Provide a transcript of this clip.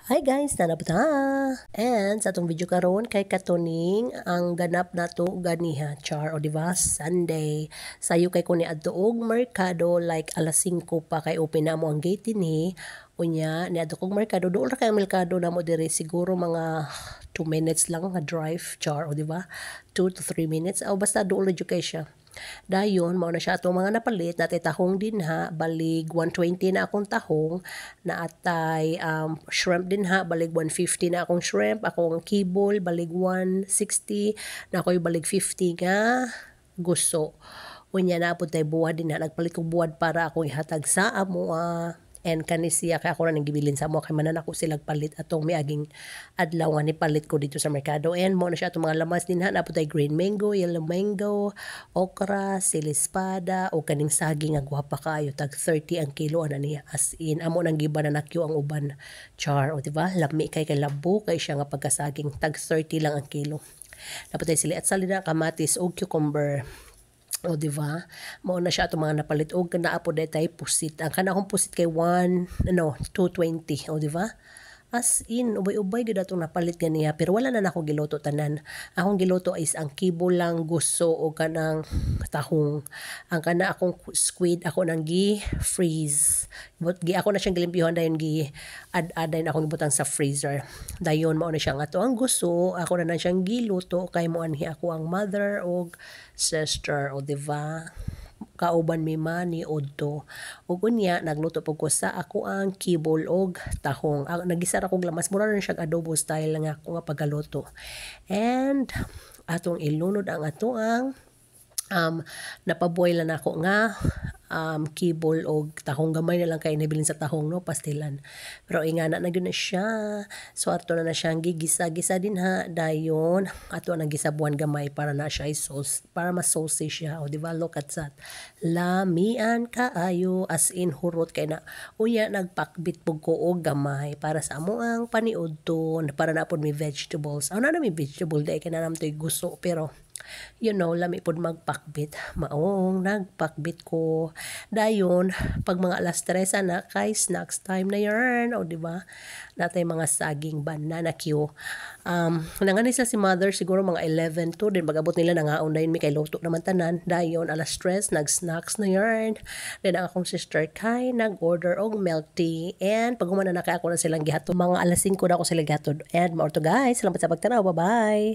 Hi guys, nanabta! And sa atong video karon kay katuning ang ganap nato ganiha char o diba Sunday. Sayo kay kuni adto og merkado like alas 5 pa kay open na mo ang gate ni. Unya ni adto kog merkado dool ra kay ang merkado namo diri siguro mga 2 minutes lang nga drive char o diba 2 to 3 minutes o basta dool ra jud kay siya. Dayon mao na siya atong mga napalit natay tahong dinha balig 120 na akong tahong na atay shrimp dinha balig 150 na akong shrimp akong kibol balig 160 na ako'y balig 50 nga gusto. Unya na pud tay buwad dinha nagpalit kog buwad para akong ihatag sa amo and kani siya kay ako ra nang gibilin sa amo kay manan ako silang palit atong miaging adlaw nga ni palit ko dito sa merkado. And mo na siya atong mga lamas dinha na pud tay green mango, yellow mango, okra, sili espada o kaning saging nga gwapa kaayo tag 30 ang kilo ana niya as in amo nang giba na nakyo ang uban char o diba lami kay labo kay siya nga pagkasaging tag 30 lang ang kilo. Dapat tay sili at salina kamatis o cucumber. O diba mao na siya atong mga napalit og kana apo tay pusit ang kana akong pusit kay 220 o diba as in ubay-ubay gid atong napalit ganiya pero wala na nako giluto tanan. Akong giluto is ang kibo lang gusto o kanang tahong. Ang kana akong squid ako nang gi-freeze. Ako na siyang gilimpyuhan dayon add-add akong ibutang sa freezer. Dayon mao na siya nga to ang gusto ako na siyang giluto kay mo anhi ako ang mother og sister o diba kauban mi man ni Odto. Ug unya nagluto pud ko sa ako ang kibol og tahong. Nagisara kog lamas mura rin siya adobo style nga ako nga pagaluto. And atong ilunod ang ato ang napaboil na ako nga kibol og tahong gamay na lang kay nabilin sa tahong no pastilan pero ingana na gyud na siya so ato na siyang gigisa-gisa din ha dayon ato nang gisabuan gamay para na siya sauce para mas saucy siya o diba look at that lamian kaayo as in hurot kay na unya nagpakbit pug ko og gamay para sa amo ang paniudto para na pud mi vegetables na mi vegetable dai kay na namtoy gusto pero you know lami pod magpakbit maong nagpakbit ko dayon pag mga alas 3 na kay snacks time na yarn o diba natay mga saging banana Q nangani sa si mother siguro mga 11 to din magabot nila nangaon dayon mi kay luto naman tanan dayon alas 3 nag snacks na yarn then ang akong sister kay nag order og milk tea and pag humana na kay ako na silang gihatod mga alas 5 na ako sila gihatod and more to guys salamat sa pagtanaw bye bye.